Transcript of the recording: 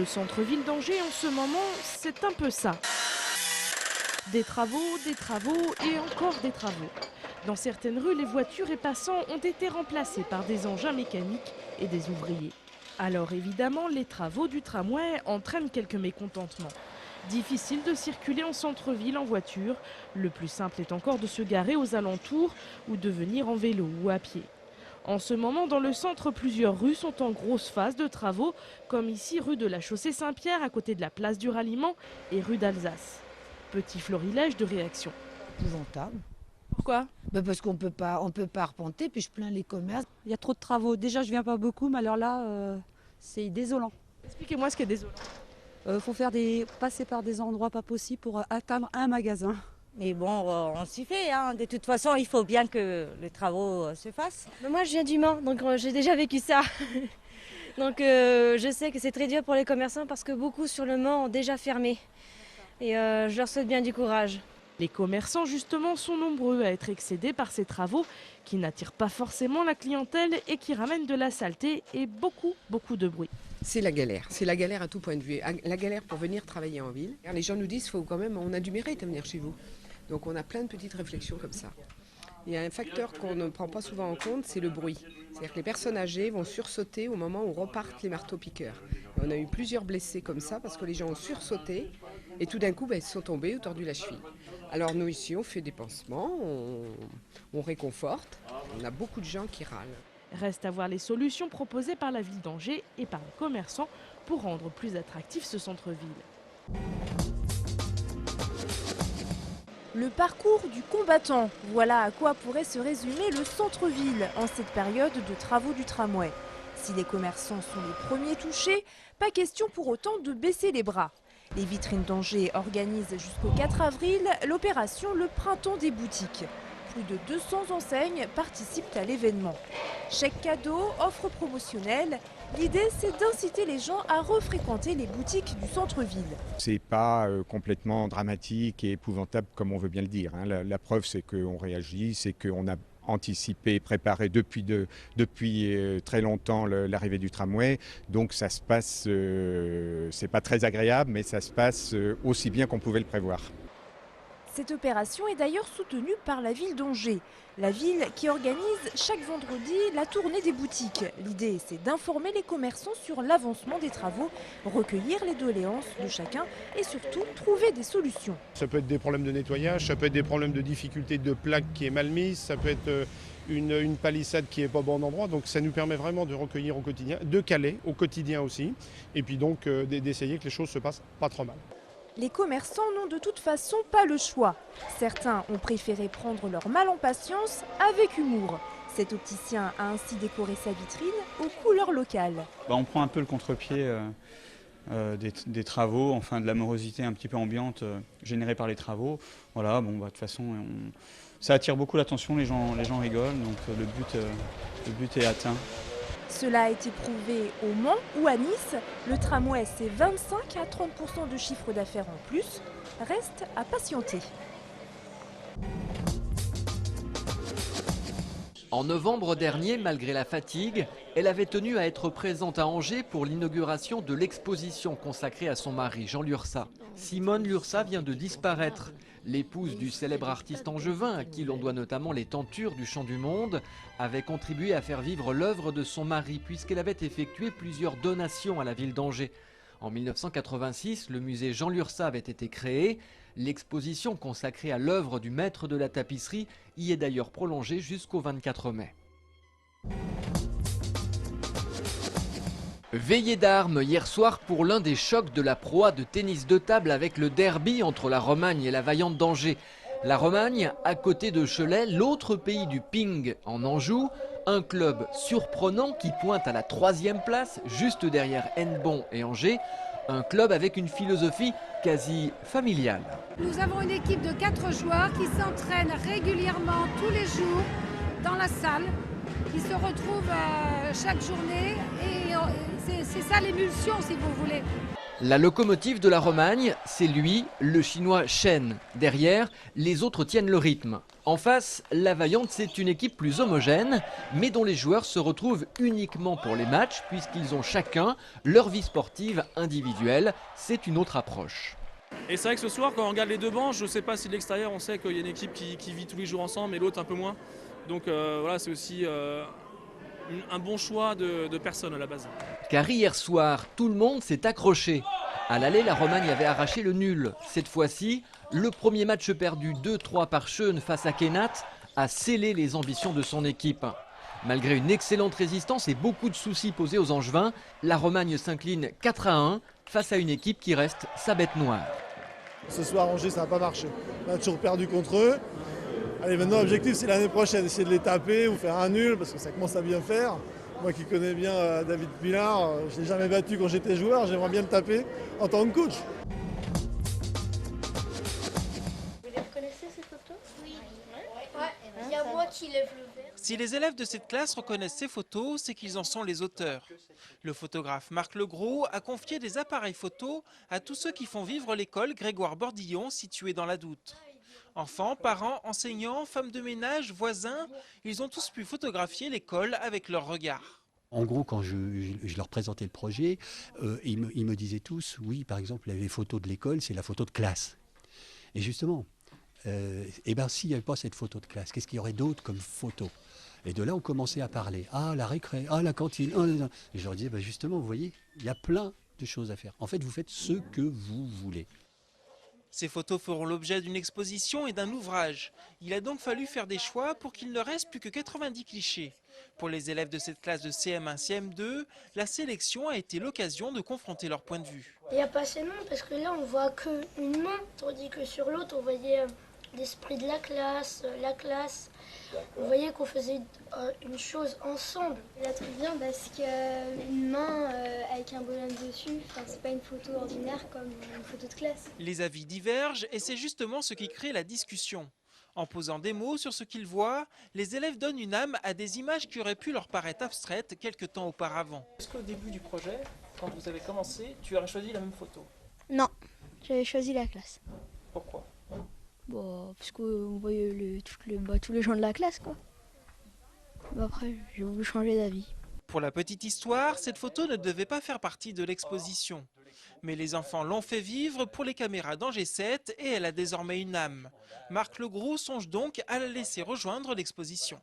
Le centre-ville d'Angers en ce moment, c'est un peu ça. Des travaux et encore des travaux. Dans certaines rues, les voitures et passants ont été remplacés par des engins mécaniques et des ouvriers. Alors évidemment, les travaux du tramway entraînent quelques mécontentements. Difficile de circuler en centre-ville en voiture. Le plus simple est encore de se garer aux alentours ou de venir en vélo ou à pied. En ce moment, dans le centre, plusieurs rues sont en grosse phase de travaux, comme ici rue de la Chaussée Saint-Pierre à côté de la place du Ralliement et rue d'Alsace. Petit florilège de réactions. Épouvantable. Pourquoi ? Parce qu'on peut pas arpenter, puis je plains les commerces. Il y a trop de travaux. Déjà, je viens pas beaucoup, mais alors là, c'est désolant. Expliquez-moi ce qui est désolant. Faut passer par des endroits pas possibles pour atteindre un magasin. Mais bon, on s'y fait. Hein. De toute façon, il faut bien que les travaux se fassent. Mais moi, je viens du Mans, donc j'ai déjà vécu ça. Donc je sais que c'est très dur pour les commerçants parce que beaucoup sur le Mans ont déjà fermé. Et je leur souhaite bien du courage. Les commerçants, justement, sont nombreux à être excédés par ces travaux qui n'attirent pas forcément la clientèle et qui ramènent de la saleté et beaucoup de bruit. C'est la galère à tout point de vue. La galère pour venir travailler en ville. Les gens nous disent faut quand même, on a du mérite à venir chez vous. Donc on a plein de petites réflexions comme ça. Il y a un facteur qu'on ne prend pas souvent en compte, c'est le bruit. C'est-à-dire que les personnes âgées vont sursauter au moment où repartent les marteaux-piqueurs. On a eu plusieurs blessés comme ça parce que les gens ont sursauté et tout d'un coup ils sont tombés ou tordu la cheville. Alors nous ici on fait des pansements, on réconforte, on a beaucoup de gens qui râlent. Reste à voir les solutions proposées par la ville d'Angers et par les commerçants pour rendre plus attractif ce centre-ville. Le parcours du combattant, voilà à quoi pourrait se résumer le centre-ville en cette période de travaux du tramway. Si les commerçants sont les premiers touchés, pas question pour autant de baisser les bras. Les vitrines d'Angers organisent jusqu'au 4 avril l'opération Le Printemps des boutiques. Plus de 200 enseignes participent à l'événement. Chèques cadeaux, offres promotionnelles. L'idée, c'est d'inciter les gens à refréquenter les boutiques du centre-ville. C'est pas complètement dramatique et épouvantable comme on veut bien le dire. Hein. La preuve, c'est qu'on réagit, c'est qu'on a anticipé, préparé depuis très longtemps l'arrivée du tramway. Donc ça se passe, c'est pas très agréable, mais ça se passe aussi bien qu'on pouvait le prévoir. Cette opération est d'ailleurs soutenue par la ville d'Angers. La ville qui organise chaque vendredi la tournée des boutiques. L'idée, c'est d'informer les commerçants sur l'avancement des travaux, recueillir les doléances de chacun et surtout trouver des solutions. Ça peut être des problèmes de nettoyage, ça peut être des problèmes de difficulté de plaque qui est mal mise, ça peut être une palissade qui n'est pas au bon endroit. Donc ça nous permet vraiment de recueillir au quotidien, de caler au quotidien aussi, et puis donc d'essayer que les choses se passent pas trop mal. Les commerçants n'ont de toute façon pas le choix. Certains ont préféré prendre leur mal en patience avec humour. Cet opticien a ainsi décoré sa vitrine aux couleurs locales. On prend un peu le contre-pied des travaux, enfin de la morosité un petit peu ambiante générée par les travaux. Voilà, de toute façon, ça attire beaucoup l'attention, les gens rigolent, donc le but est atteint. Cela a été prouvé au Mans ou à Nice. Le tramway, c'est 25 à 30% de chiffre d'affaires en plus. Reste à patienter. En novembre dernier, malgré la fatigue, elle avait tenu à être présente à Angers pour l'inauguration de l'exposition consacrée à son mari, Jean Lurçat. Simone Lurçat vient de disparaître. L'épouse du célèbre artiste angevin, à qui l'on doit notamment les tentures du Chant du Monde, avait contribué à faire vivre l'œuvre de son mari puisqu'elle avait effectué plusieurs donations à la ville d'Angers. En 1986, le musée Jean Lurçat avait été créé. L'exposition consacrée à l'œuvre du maître de la tapisserie y est d'ailleurs prolongée jusqu'au 24 mai. Veillée d'armes hier soir pour l'un des chocs de la proie de tennis de table avec le derby entre la Romagne et la Vaillante d'Angers. La Romagne, à côté de Cholet, l'autre pays du ping en Anjou, un club surprenant qui pointe à la 3e place, juste derrière Hennebont et Angers, un club avec une philosophie quasi familiale. Nous avons une équipe de 4 joueurs qui s'entraînent régulièrement tous les jours dans la salle. Ils se retrouvent chaque journée et c'est ça l'émulsion si vous voulez. La locomotive de la Romagne, c'est lui, le chinois Chen. Derrière, les autres tiennent le rythme. En face, la Vaillante, c'est une équipe plus homogène, mais dont les joueurs se retrouvent uniquement pour les matchs, puisqu'ils ont chacun leur vie sportive individuelle. C'est une autre approche. Et c'est vrai que ce soir, quand on regarde les deux bancs, je ne sais pas si de l'extérieur, on sait qu'il y a une équipe qui vit tous les jours ensemble et l'autre un peu moins. Donc voilà, c'est aussi un bon choix de personnes à la base. Car hier soir, tout le monde s'est accroché. À l'aller, la Romagne avait arraché le nul. Cette fois-ci, le premier match perdu 2-3 par Schön face à Keinat a scellé les ambitions de son équipe. Malgré une excellente résistance et beaucoup de soucis posés aux Angevins, la Romagne s'incline 4-1 face à une équipe qui reste sa bête noire. Ce soir, Angers, ça n'a pas marché. On a toujours perdu contre eux. Allez, maintenant, l'objectif, c'est l'année prochaine, essayer de les taper ou faire un nul, parce que ça commence à bien faire. Moi qui connais bien David Pilar, je ne l'ai jamais battu quand j'étais joueur, j'aimerais bien le taper en tant que coach. Vous les reconnaissez ces photos? Oui. Il y a moi qui lève le verre. Si les élèves de cette classe reconnaissent ces photos, c'est qu'ils en sont les auteurs. Le photographe Marc Legros a confié des appareils photos à tous ceux qui font vivre l'école Grégoire Bordillon située dans la Doutre. Enfants, parents, enseignants, femmes de ménage, voisins, ils ont tous pu photographier l'école avec leur regard. En gros, quand je leur présentais le projet, ils me disaient tous, oui, par exemple, les photos de l'école, c'est la photo de classe. Et justement, s'il n'y avait pas cette photo de classe, qu'est-ce qu'il y aurait d'autre comme photo? Et de là, on commençait à parler. Ah, la récré, ah, la cantine. Ah, et je leur disais, justement, vous voyez, il y a plein de choses à faire. En fait, vous faites ce que vous voulez. Ces photos feront l'objet d'une exposition et d'un ouvrage. Il a donc fallu faire des choix pour qu'il ne reste plus que 90 clichés. Pour les élèves de cette classe de CM1, CM2, la sélection a été l'occasion de confronter leur point de vue. Il n'y a pas assez de monde parce que là on voit qu'une main, tandis que sur l'autre on voyait l'esprit de la classe. Vous voyez qu'on faisait une chose ensemble. Je la trouve bien parce qu'une main avec un bonhomme dessus, c'est pas une photo ordinaire comme une photo de classe. Les avis divergent et c'est justement ce qui crée la discussion. En posant des mots sur ce qu'ils voient, les élèves donnent une âme à des images qui auraient pu leur paraître abstraites quelque temps auparavant. Est-ce qu'au début du projet, quand vous avez commencé, tu aurais choisi la même photo? Non, j'avais choisi la classe. Pourquoi? Parce qu'on voyait tous les gens de la classe, quoi. Après, j'ai voulu changer d'avis. Pour la petite histoire, cette photo ne devait pas faire partie de l'exposition. Mais les enfants l'ont fait vivre pour les caméras d'Angers 7 et elle a désormais une âme. Marc Legros songe donc à la laisser rejoindre l'exposition.